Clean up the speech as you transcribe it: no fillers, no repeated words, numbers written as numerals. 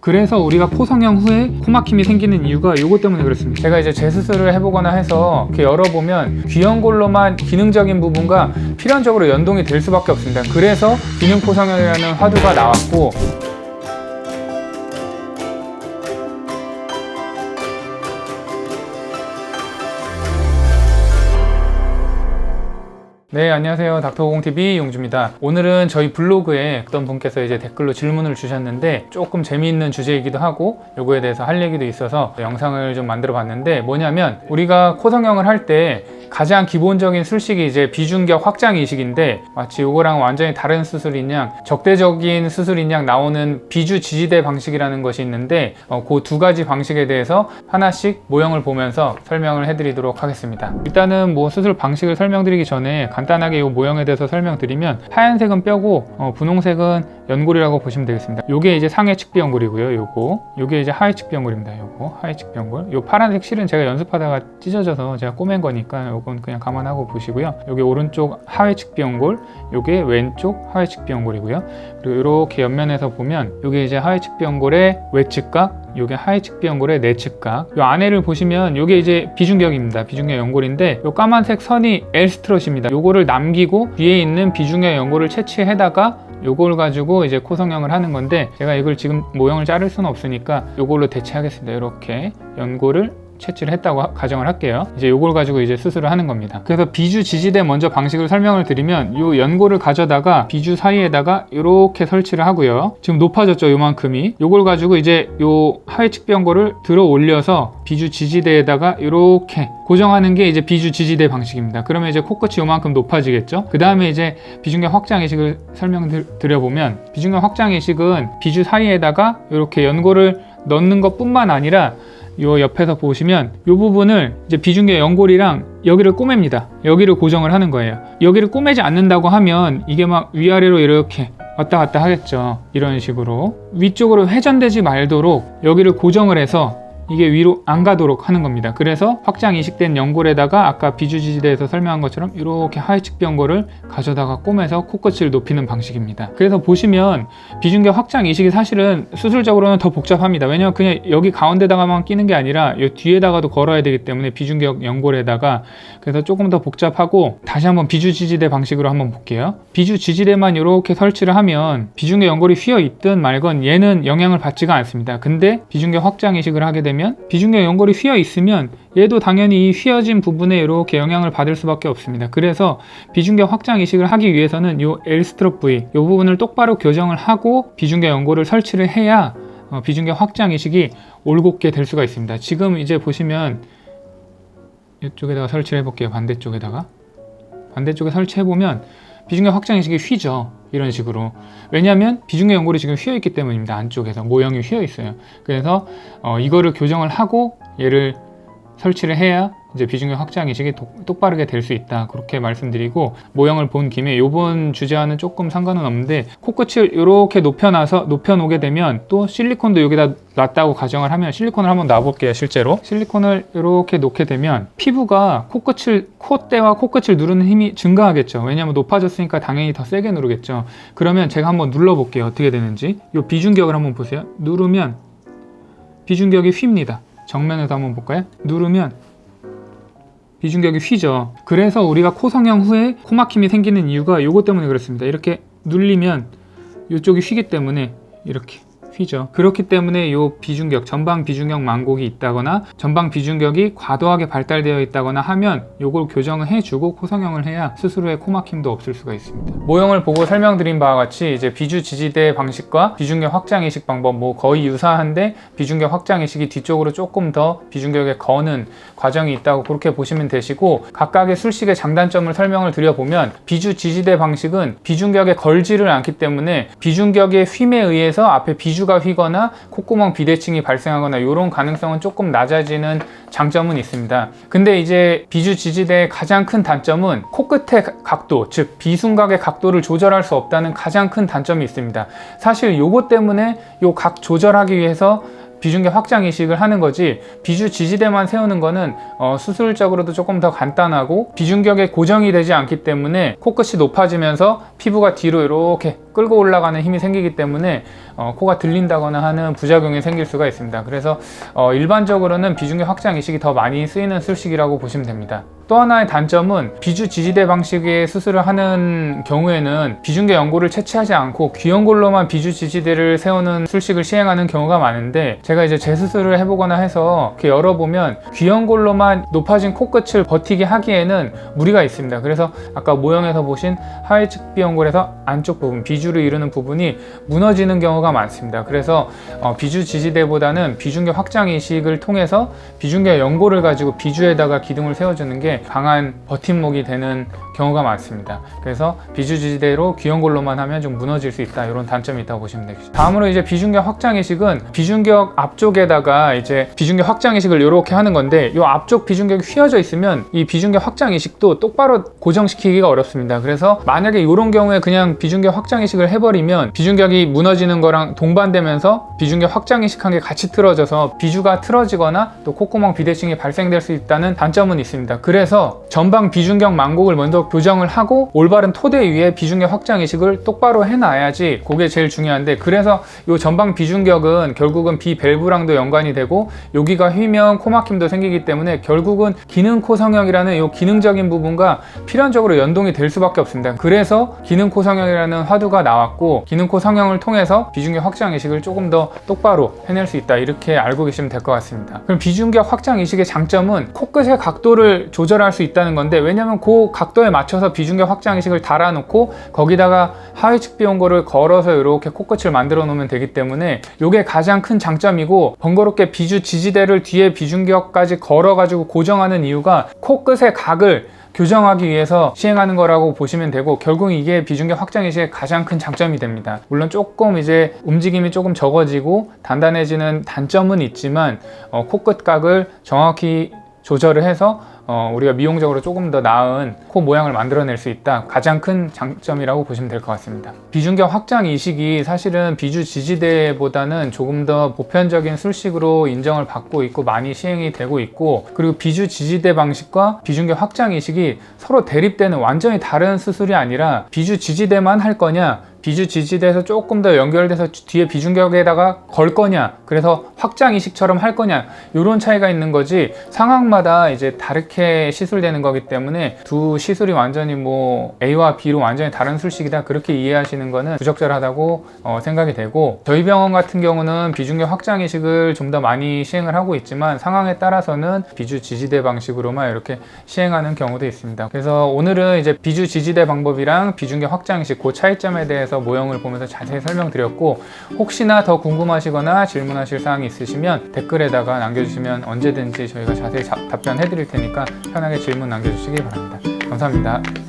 그래서 우리가 코성형 후에 코막힘이 생기는 이유가 이것 때문에 그렇습니다. 제가 이제 재수술을 해보거나 해서 이렇게 열어보면 귀연골로만 기능적인 부분과 필연적으로 연동이 될 수밖에 없습니다. 그래서 기능 코성형이라는 화두가 나왔고, 네, 안녕하세요. 닥터공TV 용주입니다. 오늘은 저희 블로그에 어떤 분께서 이제 댓글로 질문을 주셨는데 조금 재미있는 주제이기도 하고 요거에 대해서 할 얘기도 있어서 영상을 좀 만들어 봤는데, 뭐냐면 우리가 코성형을 할 때 가장 기본적인 술식이 이제 비중격 확장 이식인데, 마치 요거랑 완전히 다른 수술인 양, 적대적인 수술인 양 나오는 비주 지지대 방식이라는 것이 있는데, 그 두 가지 방식에 대해서 하나씩 모형을 보면서 설명을 해드리도록 하겠습니다. 일단은 뭐 수술 방식을 설명드리기 전에 간단하게 이 모형에 대해서 설명드리면, 하얀색은 뼈고 분홍색은 연골이라고 보시면 되겠습니다. 요게 이제 상해 측비 연골이고요. 요게 이제 하해 측비 연골입니다. 요거 하해 측비 연골. 요 파란색 실은 제가 연습하다가 찢어져서 제가 꼬맨 거니까 요건 그냥 감안하고 보시고요. 요게 오른쪽 하해 측비 연골, 요게 왼쪽 하해 측비 연골이고요. 그리고 이렇게 옆면에서 보면 요게 이제 하해 측비 연골의 외측각, 요게 하해 측비 연골의 내측각. 요 안에를 보시면 요게 이제 비중격입니다. 비중격 연골인데 요 까만색 선이 엘스트롯입니다. 요거를 남기고 뒤에 있는 비중격 연골을 채취해다가 요걸 가지고 이제 코성형을 하는 건데, 제가 이걸 지금 모형을 자를 수는 없으니까 요걸로 대체하겠습니다. 이렇게 연골을 채취를 했다고 가정을 할게요. 이제 요걸 가지고 이제 수술을 하는 겁니다. 그래서 비주 지지대 먼저 방식을 설명을 드리면, 요 연골을 가져다가 비주 사이에다가 이렇게 설치를 하고요. 지금 높아졌죠, 요만큼이. 요걸 가지고 이제 요 하해 측비 연골을 들어 올려서 비주 지지대에다가 이렇게 고정하는 게 이제 비주 지지대 방식입니다. 그러면 이제 코끝이 요만큼 높아지겠죠. 그 다음에 이제 비중격 확장 이식을 설명드려보면, 비중격 확장 이식은 비주 사이에다가 이렇게 연골을 넣는 것 뿐만 아니라 요 옆에서 보시면 요 부분을 이제 비중격 연골이랑 여기를 꼬맵니다. 여기를 고정을 하는 거예요. 여기를 꼬매지 않는다고 하면 이게 막 위아래로 이렇게 왔다 갔다 하겠죠. 이런 식으로 위쪽으로 회전되지 말도록 여기를 고정을 해서 이게 위로 안 가도록 하는 겁니다. 그래서 확장 이식된 연골에다가 아까 비주지지대에서 설명한 것처럼 이렇게 하해 측비 연골을 가져다가 꼬매서 코끝을 높이는 방식입니다. 그래서 보시면 비중격 확장 이식이 사실은 수술적으로는 더 복잡합니다. 왜냐면 그냥 여기 가운데다가만 끼는 게 아니라 이 뒤에다가도 걸어야 되기 때문에 비중격 연골에다가, 그래서 조금 더 복잡하고, 다시 한번 비주지지대 방식으로 한번 볼게요. 비주지지대만 이렇게 설치를 하면 비중격 연골이 휘어 있든 말건 얘는 영향을 받지가 않습니다. 근데 비중격 확장 이식을 하게 되면 비중격 연골이 휘어 있으면 얘도 당연히 이 휘어진 부분에 이렇게 영향을 받을 수밖에 없습니다. 그래서 비중격 확장 이식을 하기 위해서는 이 엘스트롯 부위, 이 부분을 똑바로 교정을 하고 비중격 연골을 설치를 해야 비중격 확장 이식이 올곧게 될 수가 있습니다. 지금 이제 보시면 이쪽에다가 설치를 해볼게요. 반대쪽에 설치해보면 비중격 확장 이식이 휘죠. 이런 식으로. 왜냐하면 비중격 연골이 지금 휘어 있기 때문입니다. 안쪽에서 모형이 휘어 있어요. 그래서 이거를 교정을 하고 얘를 설치를 해야 이제 비중격 확장 이식이 똑바르게 될 수 있다, 그렇게 말씀드리고, 모형을 본 김에 이번 주제와는 조금 상관은 없는데, 코끝을 이렇게 높여놓게 되면 또 실리콘도 여기다 놨다고 가정을 하면, 실리콘을 한번 놔볼게요. 실제로 실리콘을 이렇게 놓게 되면 피부가 콧대와 코끝을 누르는 힘이 증가하겠죠. 왜냐하면 높아졌으니까 당연히 더 세게 누르겠죠. 그러면 제가 한번 눌러볼게요. 어떻게 되는지. 이 비중격을 한번 보세요. 누르면 비중격이 휩니다. 정면에서 한번 볼까요? 누르면 비중격이 휘죠. 그래서 우리가 코성형 후에 코막힘이 생기는 이유가 이것 때문에 그렇습니다. 이렇게 눌리면 이쪽이 휘기 때문에 이렇게 휘죠. 그렇기 때문에 이 비중격, 전방 비중격 망곡이 있다거나 전방 비중격이 과도하게 발달되어 있다거나 하면 이걸 교정을 해주고 코성형을 해야 수술 후에 코막힘도 없을 수가 있습니다. 모형을 보고 설명드린 바와 같이 이제 비주 지지대 방식과 비중격 확장 이식 방법 뭐 거의 유사한데, 비중격 확장 이식이 뒤쪽으로 조금 더 비중격에 거는 과정이 있다고 그렇게 보시면 되시고, 각각의 술식의 장단점을 설명을 드려보면, 비주 지지대 방식은 비중격에 걸지를 않기 때문에 비중격의 휨에 의해서 앞에 비주가 휘거나 콧구멍 비대칭이 발생하거나 이런 가능성은 조금 낮아지는 장점은 있습니다. 근데 이제 비주 지지대의 가장 큰 단점은 코끝의 각도, 즉 비순각의 각도를 조절할 수 없다는 가장 큰 단점이 있습니다. 사실 요것 때문에 요 각 조절하기 위해서 비중격 확장 이식을 하는 거지, 비주 지지대만 세우는 거는 수술적으로도 조금 더 간단하고 비중격에 고정이 되지 않기 때문에 코끝이 높아지면서 피부가 뒤로 이렇게 끌고 올라가는 힘이 생기기 때문에 코가 들린다거나 하는 부작용이 생길 수가 있습니다. 그래서 일반적으로는 비중격 확장 이식이 더 많이 쓰이는 술식이라고 보시면 됩니다. 또 하나의 단점은 비주 지지대 방식의 수술을 하는 경우에는 비중격 연골을 채취하지 않고 귀연골로만 비주 지지대를 세우는 술식을 시행하는 경우가 많은데, 제가 이제 재수술을 해보거나 해서 이렇게 열어보면 귀연골로만 높아진 코끝을 버티게 하기에는 무리가 있습니다. 그래서 아까 모형에서 보신 하회측 비연골에서 안쪽 부분, 비주를 이루는 부분이 무너지는 경우가 많습니다. 그래서 비주 지지대보다는 비중격 확장 이식을 통해서 비중격 연골을 가지고 비주에다가 기둥을 세워주는 게 강한 버팀목이 되는 경우가 많습니다. 그래서 비주 지지대로 귀연골로만 하면 좀 무너질 수 있다, 이런 단점이 있다고 보시면 되겠습니다. 다음으로 이제 비중격 확장 이식은 비중격 앞쪽에다가 이제 비중격 확장 이식을 이렇게 하는 건데, 이 앞쪽 비중격이 휘어져 있으면 이 비중격 확장 이식도 똑바로 고정시키기가 어렵습니다. 그래서 만약에 이런 경우에 그냥 비중격 확장 이식을 해버리면 비중격이 무너지는 거랑 동반되면서 비중격 확장 이식한 게 같이 틀어져서 비주가 틀어지거나 또 콧구멍 비대칭이 발생될 수 있다는 단점은 있습니다. 그래서 전방 비중격 망곡을 먼저 교정을 하고 올바른 토대 위에 비중격 확장 이식을 똑바로 해놔야지, 그게 제일 중요한데, 그래서 이 전방 비중격은 결국은 비밸브랑도 연관이 되고 여기가 휘면 코막힘도 생기기 때문에 결국은 기능코 성형이라는 이 기능적인 부분과 필연적으로 연동이 될 수밖에 없습니다. 그래서 기능코 성형이라는 화두가 나왔고, 기능코 성형을 통해서 비중격 확장 이식을 조금 더 똑바로 해낼 수 있다, 이렇게 알고 계시면 될 것 같습니다. 그럼 비중격 확장 이식의 장점은 코끝의 각도를 조절할 수 있다는 건데, 왜냐면 그 각도에 맞춰서 비중격 확장 이식을 달아놓고 거기다가 하위측 비연골을 걸어서 이렇게 코끝을 만들어 놓으면 되기 때문에 이게 가장 큰 장점이고, 번거롭게 비주 지지대를 뒤에 비중격까지 걸어 가지고 고정하는 이유가 코끝의 각을 교정하기 위해서 시행하는 거라고 보시면 되고, 결국 이게 비중격 확장 이식의 가장 큰 장점이 됩니다. 물론 조금 이제 움직임이 조금 적어지고 단단해지는 단점은 있지만 코끝 각을 정확히 조절을 해서 우리가 미용적으로 조금 더 나은 코 모양을 만들어낼 수 있다, 가장 큰 장점이라고 보시면 될 것 같습니다. 비중격 확장 이식이 사실은 비주 지지대보다는 조금 더 보편적인 술식으로 인정을 받고 있고 많이 시행이 되고 있고, 그리고 비주 지지대 방식과 비중격 확장 이식이 서로 대립되는 완전히 다른 수술이 아니라 비주 지지대만 할 거냐, 비주 지지대에서 조금 더 연결돼서 뒤에 비중격에다가 걸 거냐, 그래서 확장 이식처럼 할 거냐, 이런 차이가 있는 거지, 상황마다 이제 다르게 시술되는 거기 때문에 두 시술이 완전히 뭐 A와 B로 완전히 다른 술식이다, 그렇게 이해하시는 거는 부적절하다고 생각이 되고, 저희 병원 같은 경우는 비중격 확장 이식을 좀 더 많이 시행을 하고 있지만 상황에 따라서는 비주 지지대 방식으로만 이렇게 시행하는 경우도 있습니다. 그래서 오늘은 이제 비주 지지대 방법이랑 비중격 확장 이식 그 차이점에 대해서 모형을 보면서 자세히 설명드렸고, 혹시나 더 궁금하시거나 질문하실 사항이 있으시면 댓글에다가 남겨주시면 언제든지 저희가 자세히 답변해 드릴 테니까 편하게 질문 남겨주시기 바랍니다. 감사합니다.